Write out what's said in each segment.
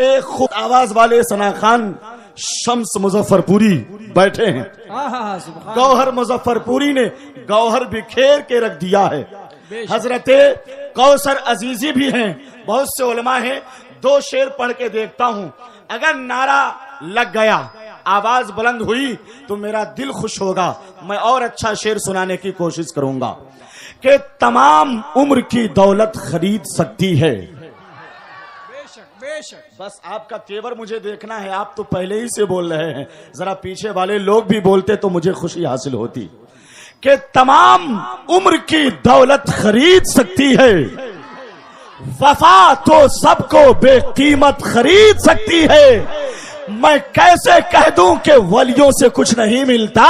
एक खूब आवाज वाले सना खान शम्स मुजफ्फरपुरी बैठे हैं। गौहर मुजफ्फरपुरी ने गौहर बिखेर के रख दिया है। हजरते कौसर अजीजी भी हैं, बहुत से उलमा हैं। दो शेर पढ़ के देखता हूं, अगर नारा लग गया, आवाज बुलंद हुई तो मेरा दिल खुश होगा। मैं और अच्छा शेर सुनाने की कोशिश करूंगा कि तमाम उम्र की दौलत खरीद सकती है। बस आपका तेवर मुझे देखना है, आप तो पहले ही से बोल रहे हैं, जरा पीछे वाले लोग भी बोलते तो मुझे खुशी हासिल होती। कि तमाम उम्र की दौलत खरीद सकती है, वफा तो सबको बेकीमत खरीद सकती है। मैं कैसे कह दूं कि वलियों से कुछ नहीं मिलता,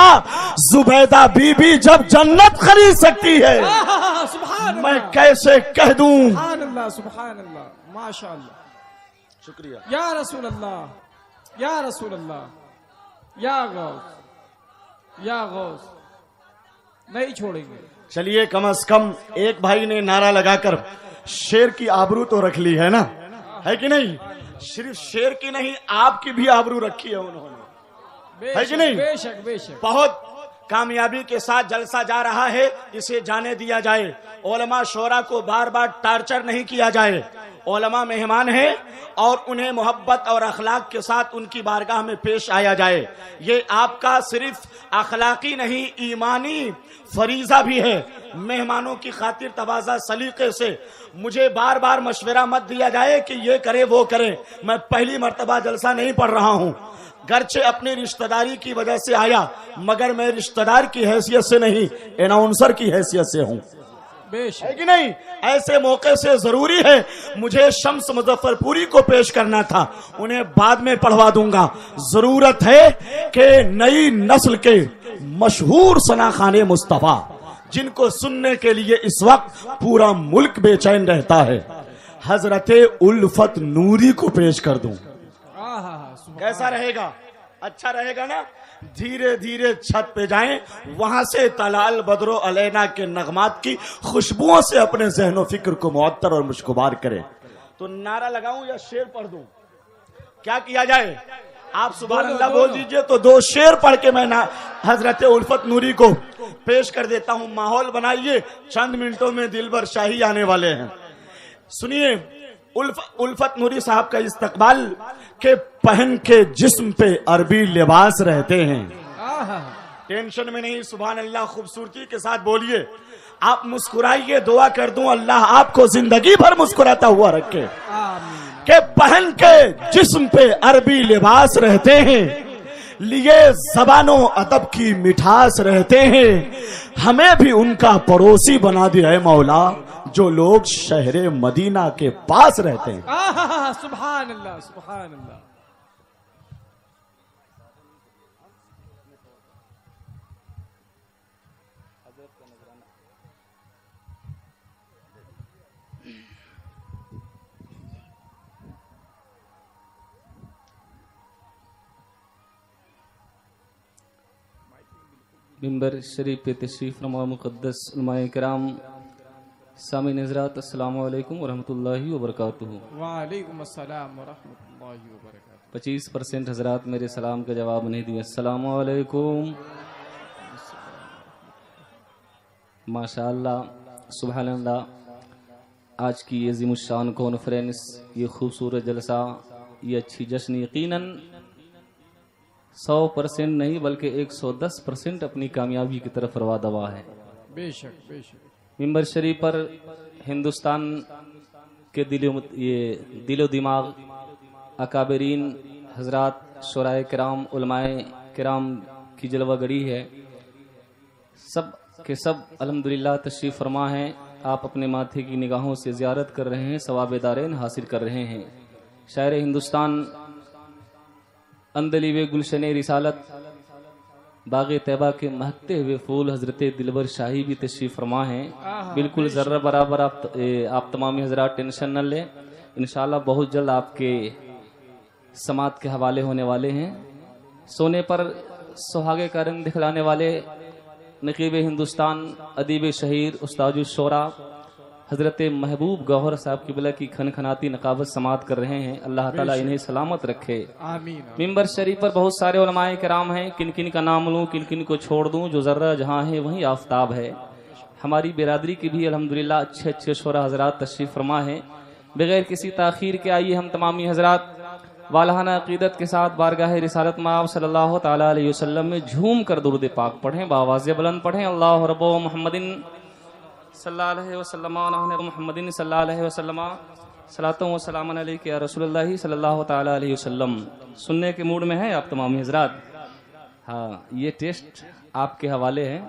जुबैदा बीबी जब जन्नत खरीद सकती है। मैं कैसे कह दूं। सुभान अल्लाह, माशाअल्लाह, शुक्रिया या रसूल अल्लाह, या रसूल अल्लाह, या गौस, या गौस, नहीं छोड़ेंगे। चलिए, कम से कम एक भाई ने नारा लगाकर शेर की आबरू तो रख ली है ना, है कि नहीं? सिर्फ शेर की नहीं, आपकी भी आबरू रखी है उन्होंने, है कि नहीं? बेशक बेशक। बहुत कामयाबी के साथ जलसा जा रहा है, इसे जाने दिया जाए। उलमा शोरा को बार बार टार्चर नहीं किया जाए। उलमा मेहमान है और उन्हें मोहब्बत और अखलाक के साथ उनकी बारगाह में पेश आया जाए। ये आपका सिर्फ अखलाकी नहीं, ईमानी फरीजा भी है। मेहमानों की खातिर तवाज़ा सलीके से मुझे बार बार मशवरा मत दिया जाए कि ये करे वो करे। मैं पहली मर्तबा जलसा नहीं पढ़ रहा हूँ, गर्चे अपनी रिश्तेदारी की वजह से आया, मगर मैं रिश्तेदार की हैसियत से नहीं, अनाउंसर की हैसियत से हूँ, है कि नहीं? ऐसे मौके से जरूरी है, मुझे शम्स मुजफ्फरपुरी को पेश करना था, उन्हें बाद में पढ़वा दूंगा। जरूरत है कि नई नस्ल के मशहूर सनाखाने मुस्तफा, जिनको सुनने के लिए इस वक्त पूरा मुल्क बेचैन रहता है, हजरते उल्फत नूरी को पेश कर दूं। कैसा रहेगा? अच्छा रहेगा ना? धीरे धीरे छत पे जाएं, वहां से तलाल बदरो अलैना के नगमात की खुशबुओं से अपने ज़हनो फिक्र को मुअत्तर और मुश्कुबार करें। तो नारा लगाऊं या शेर पढ़ दूं? क्या किया जाए? आप सुभान अल्लाह बोल दीजिए तो दो शेर पढ़ के मैं हजरत उल्फत नूरी को पेश कर देता हूं। माहौल बनाइए, चंद मिनटों में दिलबर शाही आने वाले हैं। सुनिए, उल्फत नूरी साहब का इस्तकबाल के पहन के जिस्म पे अरबी लिबास रहते हैं। टेंशन में नहीं, सुभान अल्लाह, खूबसूरती के साथ बोलिए। आप मुस्कुराइए, दुआ कर दूं अल्लाह आपको जिंदगी भर मुस्कुराता हुआ रखे। के पहन के जिस्म पे अरबी लिबास रहते हैं, लिए जबानों अदब की मिठास रहते हैं। हमें भी उनका पड़ोसी बना दिया है मौला, जो लोग शहरे मदीना के पास रहते हैं। सुभान अल्लाह, सुभान अल्लाह। मिंबर शरीफ पे तशरीफ़ नमा मुक़द्दस उलमाए किराम, सामीन हज़रात, अस्सलामु अलैकुम वरहमतुल्लाहि वबरकातुहू। वालेकुम अस्सलाम वरहमतुल्लाहि वबरकातुहू। 25% हज़रात मेरे सलाम का जवाब नहीं दिए। अस्सलामु अलैकुम। माशाअल्लाह, सुभानअल्लाह। आज की ये ज़िमुश्शान कॉन्फ्रेंस, ये खूबसूरत जलसा, ये अच्छी जश्न यकीनन 100% नहीं बल्कि 110% अपनी कामयाबी की तरफ रवा दवा है। बेशक बेशक। मिंबर शरीफ पर हिंदुस्तान के दिलो दिमाग अकाबरीन हजरात, शुराए किराम, उलमाए किराम की जलवागरी है। सब के सब अल्हम्दुलिल्लाह तशरीफ़ फरमा हैं। आप अपने माथे की निगाहों से ज़ियारत कर रहे हैं, सवाब दारेन हासिल कर रहे हैं। शायर हिंदुस्तान अंदली वे गुलशन रिसालत, बाग़े तैबा के महकते हुए फूल हजरत दिलबर शाही भी तशरीफ़ फरमा हैं। बिल्कुल ज़र्रा बराबर आप तमामी हजरात टेंशन न लें, इंशाअल्लाह बहुत जल्द आपके समात के हवाले होने वाले हैं। सोने पर सुहागे का रंग दिखलाने वाले नकीब हिंदुस्तान, अदीब शहीर, उस्ताद शोरा हजरत महबूब गौहर साहब किबला की खनखनाती नकाबत समात कर रहे हैं। अल्लाह ताला इन्हें सलामत रखे। आमीन। मिंबर शरीफ पर बहुत सारे उलमाए किराम हैं, किन किन का नाम लूं, किन किन को छोड़ दूं। जो जर्रा जहां है वहीं आफ्ताब है। हमारी बिरादरी के भी अल्हम्दुलिल्लाह अच्छे अच्छे शोरा हजरात तशरीफ फरमा है। बगैर किसी ताखीर के आइए हम तमामी हजरात वालहाना अकीदत के साथ बारगाह रिसालत माब सल्लल्लाहु ताला अलैहि वसल्लम में झूम कर दुरूद पाक पढ़ें, बावाज़ बुलंद पढ़ें। अल्लाह रब्बो मुहम्मदिन सल्लल्लाहु अलैहि वसल्लम मुहम्मदिन सल्लल्लाहु अलैहि वसल्लम सलातो व सलामन अलैका या रसूलुल्लाह सल्लल्लाहु ताला अलैहि वसल्लम। सुनने के मूड में है आप तमामी हजरात? हाँ, ये टेस्ट आपके हवाले है,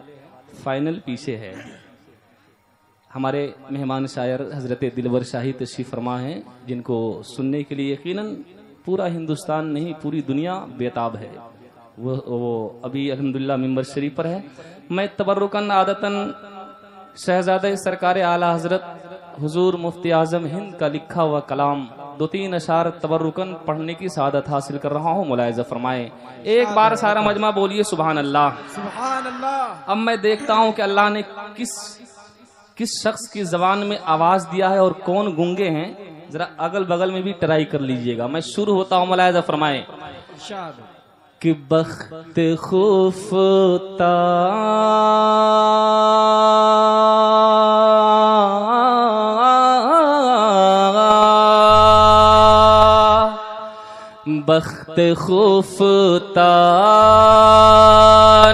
फाइनल पीछे है। हमारे मेहमान शायर हजरत दिलवर शाही तशरीफ फरमा हैं, जिनको सुनने के लिए यकीनन पूरा हिंदुस्तान नहीं पूरी दुनिया बेताब है। वो अभी अल्हम्दुलिल्लाह मिंबर शरीफ पर है। मैं तबर्रुकन आदतन शहजादे सरकार आला हजरत हुजूर मुफ्ती आजम हिंद का लिखा हुआ कलाम 2-3 अशार तबर्रुकन पढ़ने की सादत हासिल कर रहा हूँ। मुलाहिजा फरमाए। एक बार सारा मजमा बोलिए सुभान अल्लाह। सुभान अल्लाह। अब मैं देखता हूँ कि अल्लाह ने किस शख्स की जबान में आवाज दिया है और कौन गूंगे हैं। जरा अगल बगल में भी ट्राई कर लीजिएगा। मैं शुरू होता हूँ, मुलाहिजा फरमाए। इरशाद। कि बख्त खुफ्ता बख्त खुफ्ता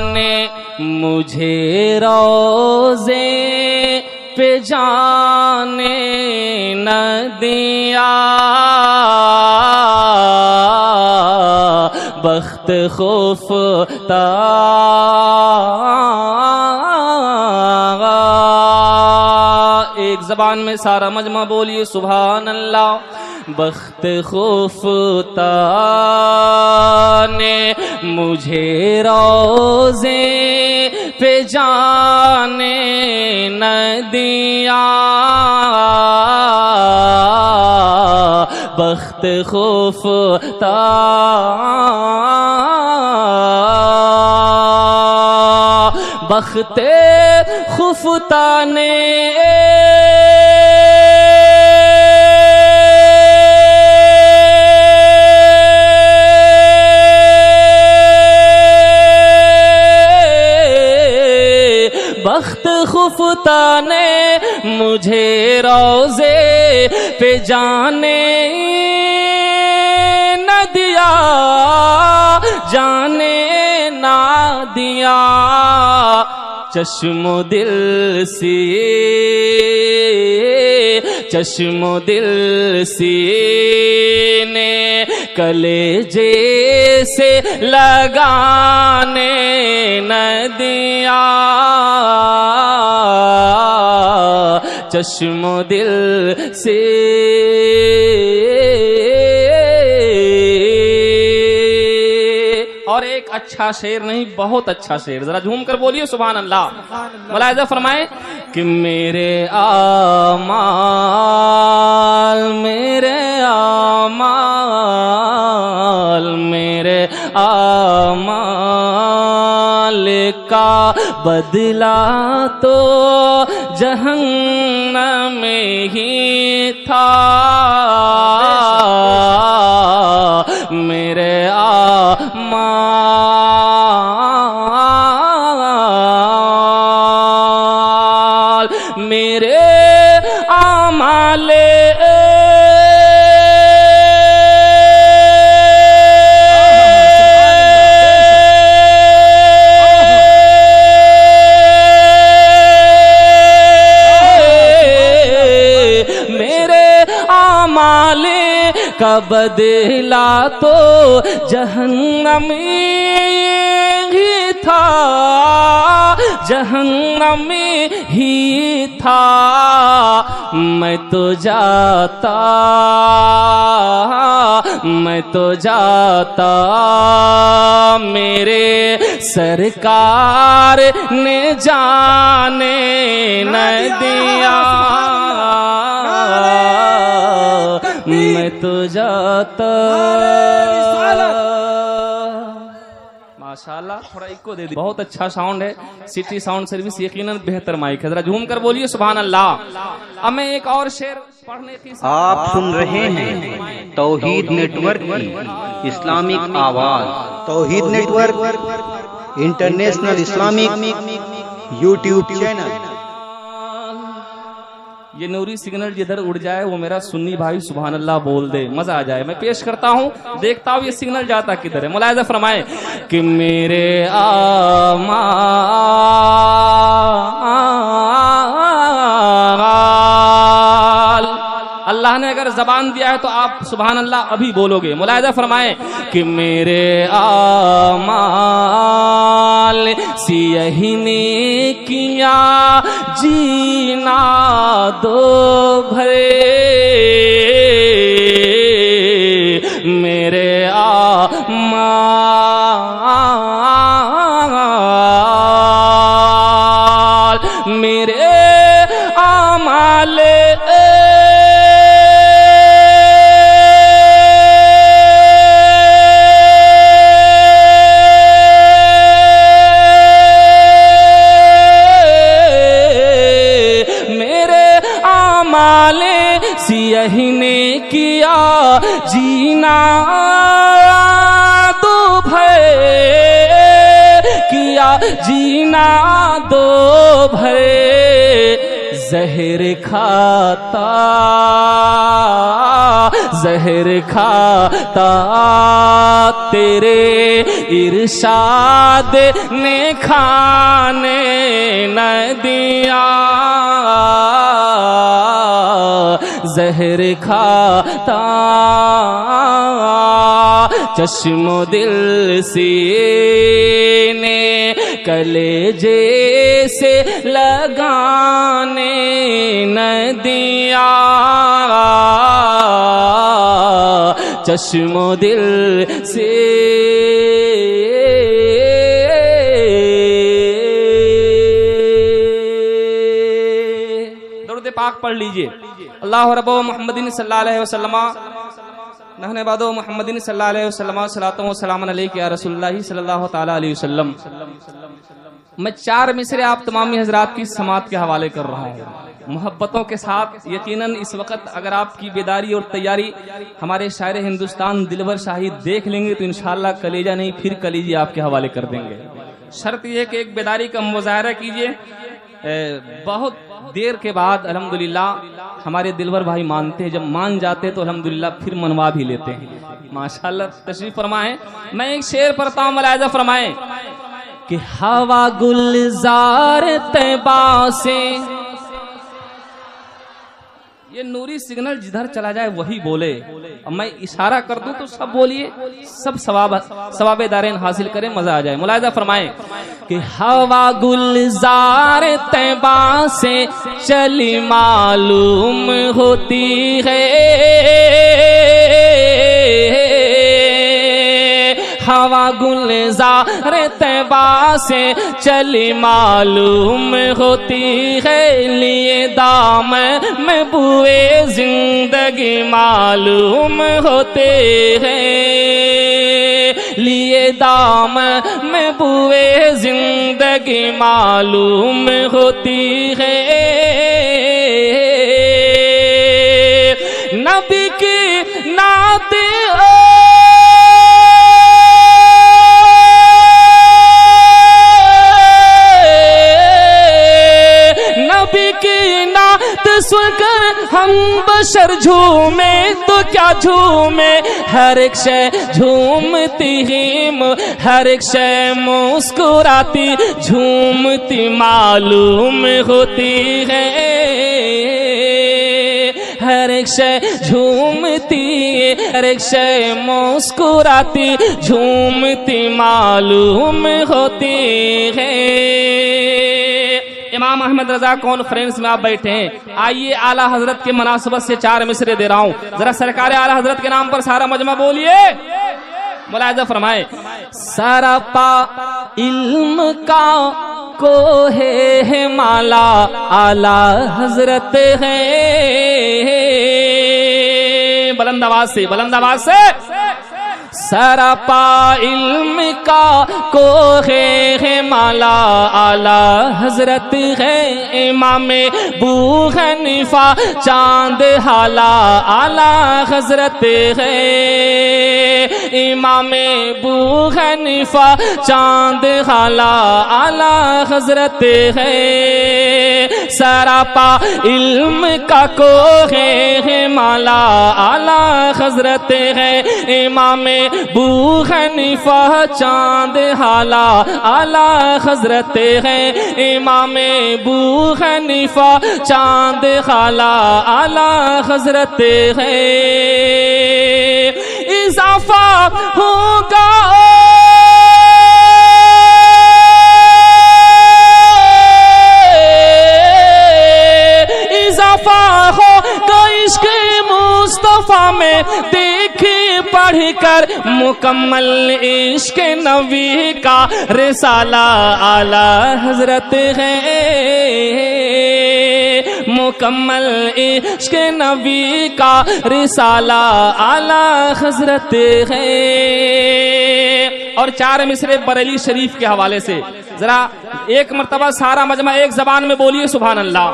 ने मुझे रोज़े पे जाने न दिया। बख्त खुफ्ता एक जबान में सारा मजमा बोलिए सुभान अल्लाह। बख्त खुफ्ता ने मुझे रोज़े पे जाने न दिया। बख्त खुफ्ता बख्त खुफ्ता ने बख्त खुफ्ता ने मुझे रोज़े पे जाने न दिया, जाने ना दिया। चश्मो दिल से चश्मो दिल सीने कलेजे से लगाने न दिया। चश्मो दिल से और एक अच्छा शेर नहीं, बहुत अच्छा शेर, जरा झूम कर बोलिए सुभान अल्लाह। मुलाहिजा फरमाए कि मेरे आमाल मेरे आमाल मेरे आमाल का बदला तो जहन्नम में ही था। मेरे आमाल मेरे आमाले का बदला तो जहन्नम ही था, जहन्नम ही था। मैं तो जाता मेरे सरकार ने जाने न दिया। मैं तो जाता माशाल्लाह, थोड़ा इको दे दी। बहुत अच्छा साउंड है, सिटी साउंड सर्विस यकीनन बेहतर माइक है। जरा झूम कर बोलिए सुभान अल्लाह। अब मैं एक और शेर पढ़ने की आप सुन रहे हैं तौहीद नेटवर्क की इस्लामिक आवाज। Tauheed network international Islamic YouTube channel. ये नूरी सिग्नल जिधर उड़ जाए वो मेरा सुन्नी भाई सुभान अल्लाह बोल दे, मजा आ जाए। मैं पेश करता हूँ, देखता हूँ ये सिग्नल जाता किधर है। मुलाहिजा फरमाए कि मेरे अल्लाह ने अगर जबान दिया है तो आप सुभान अल्लाह अभी बोलोगे। मुलाहिजा फरमाए कि मेरे आमाल सियही ने किया जीना दो भरे, मेरे आमाल मेरे आमाल सियही ने किया जीना दो भरे, किया जीना दो भरे, जहर खाता तेरे इरशाद ने खाने न दिया, जहर खाता चश्मो दिल सीने कलेजे से लगाने न दिया, चश्मो दिल से दरूद पाक पढ़ लीजिए। अल्लाह रब्बो मुहम्मदिन सल्लल्लाहु अलैहि वसल्लम नहने बादो मुहम्मदिन सल्लल्लाहु अलैहि वसल्लम सलातो व सलामन अलैका या रसूलुल्लाह सल्लल्लाहु ताला अलैहि वसल्लम। मैं 4 मिसरे आप तमामी हजरात की समात के हवाले कर रहा हूँ मोहब्बतों के साथ। यकीनन इस वक्त अगर आपकी बेदारी और तैयारी हमारे शायर हिंदुस्तान दिलवर शाहिद देख लेंगे तो इंशाअल्लाह कलेजा नहीं फिर कलीजी आपके हवाले कर देंगे। शर्त यह कि एक बेदारी का मुजाहरा कीजिए। बहुत देर के बाद अल्हम्दुलिल्लाह हमारे दिलवर भाई मानते हैं, जब मान जाते तो अल्हम्दुलिल्लाह फिर मनवा भी लेते हैं। माशाअल्लाह तशरीफ फरमाए। मैं एक शेर पढ़ता हूँ, मुलाहिजा फरमाए कि हवा गुलजार तैबा से, ये नूरी सिग्नल जिधर चला जाए वही बोले। अब मैं इशारा कर दूं तो सब बोलिए, सब सवाबे दारेन हासिल करें, मजा आ जाए। मुलाहिजा फरमाए कि हवा गुलजार तैबा से चली मालूम होती है, हवा गुलजार तैबा से चली मालूम होती है, लिए दाम में बुए जिंदगी मालूम होते हैं, लिए दाम में बुए जिंदगी मालूम होती है। नबी की नात सुनकर हम बशर झूमे तो क्या झूमे, हर एक शय झूमती ही, हर एक शय मुस्कुराती झूमती मालूम होती है, हर एक शय झूमती, हर एक शय मुस्कुराती झूमती मालूम होती है। इमाम अहमद रजा कॉन्फ्रेंस में आप बैठे हैं, आइए आला हजरत के मुनासबत से 4 मिसरे दे रहा हूं। जरा सरकार आला हजरत के नाम पर सारा मजमा बोलिए। मुलाहिजा फरमाए सारा पा इल्म का को है माला आला हजरत है। बुलंद आवाज से सरापा इल्म का कोहे है माला आला हजरत है इमाम बू हनीफा चांद हाला आला हजरत है इमाम बू हनीफा चांद हाला आला हजरत है सरापा इल्म का कोहे है माला आला हजरत है इमाम बू हनीफा चांद हाला आला हजरत है इमाम बू हनीफा चांद हाला आला हजरत है इजाफा होगा इजाफा होगा इश्क़ मुस्तफा में देखिए पढ़कर मुकम्मल इश्क़ नबी का रिसाला आला हजरत है मुकम्मल इश्क़ नबी का रिसाला आला हजरत है। और 4 मिसरे बरेली शरीफ के हवाले से जरा एक मर्तबा सारा मजमा एक जबान में बोलिए सुभान अल्लाह।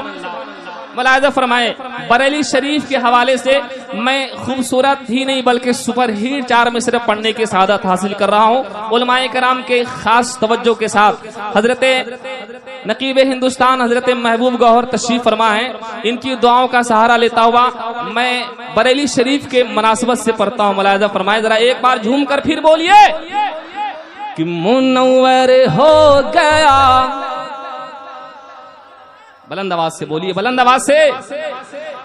मुलाहिज़ा फरमाए बरेली शरीफ के हवाले से मैं खूबसूरत ही नहीं बल्कि सुपर हिट 4 मिसरे पढ़ने की सआदत हासिल कर रहा हूँ। उलमाए कराम के खास तवज्जो के साथ हजरत नकीब हिंदुस्तान हजरत महबूब गौहर तशरीफ फरमा है, इनकी दुआओं का सहारा लेता हुआ मैं बरेली शरीफ के मुनासबत से पढ़ता हूँ। मुलाहिज़ा फरमाए जरा एक बार झूम कर फिर बोलिए कि मुनव्वर हो गया, बुलंद आवाज से बोलिए, बुलंद आवाज से,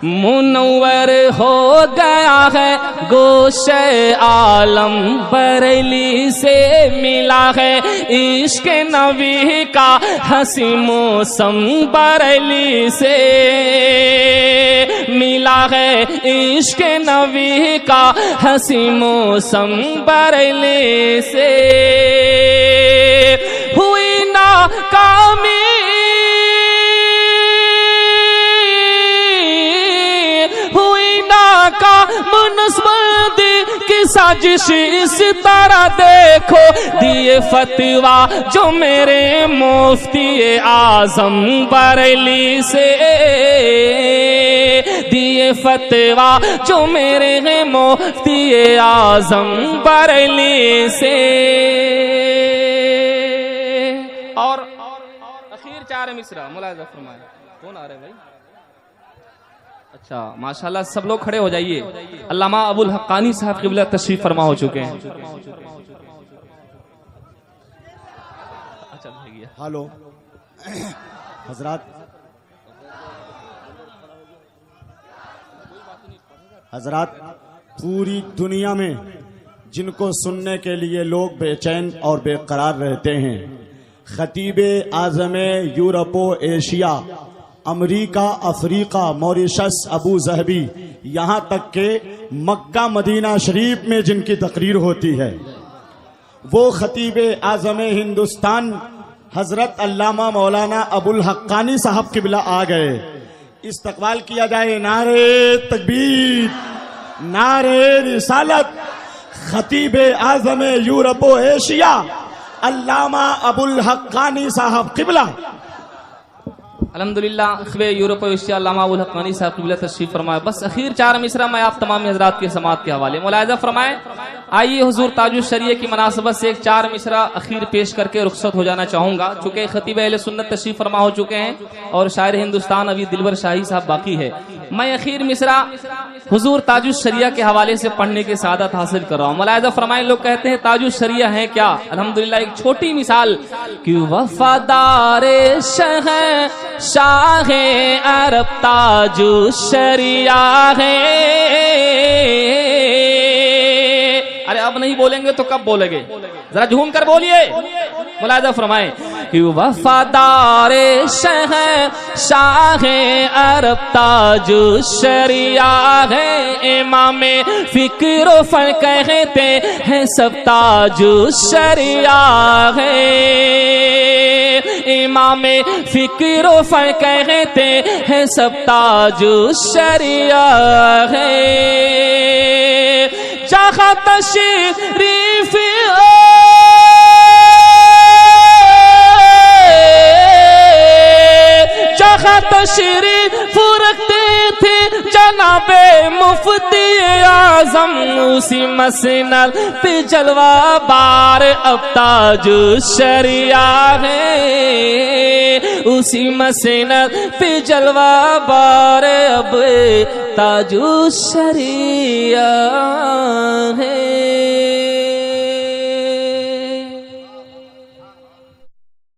मुनव्वर हो गया है गोशे आलम बरेली से मिला है इश्क़ नबी का हंसी मौसम बरेली से मिला है इश्क़ नबी का हंसी मौसम बरेली से हुई ना कामी का मुनस्बती की साजिश सितारा देखो दिए फतवा जो मेरे मुफ्ती आजम बरेली से दिए फतवा जो मेरे मुफ्ती आजम बरेली से। और आखिर 4 मिसरा मुलाहिज़ा फरमाए। कौन आ रहे भाई? अच्छा माशाल्लाह, सब लोग खड़े हो जाइए। अल्लामा अबुल हक्कानी साहब क़िबला तशरीफ फरमा हो चुके हैं। अच्छा भैया हेलो हजरात पूरी दुनिया में जिनको सुनने के लिए लोग बेचैन और बेकरार रहते हैं, खतीब आज़म यूरोप एशिया अमरीका अफ्रीका मॉरिशस अबू ज़हबी यहाँ तक के मक्का मदीना शरीफ में जिनकी तकरीर होती है, वो खतीब आज़म हिंदुस्तान हजरत अल्लामा मौलाना अबुल हक्कानी साहब क़िबला आ गए। इस्तकबाल किया जाए। नारे तकबीर, नारे रिसालत। खतीब आज़म यूरोप एशिया अल्लामा अबुल हक्कानी साहब क़िबला। अल्हम्दुलिल्लाह ख़िबे यूरोप एशिया अल्लामा अबुल हक्कानी साहब क़िबला तशरीफ फरमाए। बस आखिर 4 मिसरा मैं आप तमाम हज़रात के समात के हवाले मुलाहिज़ा फरमाए। आइए हुजूर ताजुश शरीय की मुनासबत से एक 4 मिसरा अखीर पेश करके रुखसत हो जाना चाहूँगा, चूँकि खतीब अहले सुन्नत तशरीफ फरमा हो चुके हैं और शायर हिंदुस्तान अभी दिलबर शाही साहब बाकी है। मैं अखीर मिसरा हुजूर ताजुश शरिया के हवाले से पढ़ने की सआदत हासिल कर रहा हूँ। मुलाहिज़ा फरमाए, लोग कहते हैं ताजुश शरिया है क्या? अल्हम्दुलिल्लाह एक छोटी मिसाल कि वफादारे शाह अरब ताजुश शरिया है। अरे अब नहीं बोलेंगे तो कब बोलेंगे? जरा झूम कर बोलिए। मुलाहिज़ा फरमाए कि वफादारे शाह अरब ताजुश शरिया है। इमाम फिक्र फन कहते हैं सब ताजुश शरिया है। इमाम फिक्र फन कहते हैं सब ताजुश शरिया है। जहाँ तशरीफ जहाँ तशरीफ रखते थे जनाबे मुफ्ती आजम, उसी मसनद पे जलवा बार अब ताजु शरिया है, उसी मसनद पे जलवा बार अब ताजु शरिया है।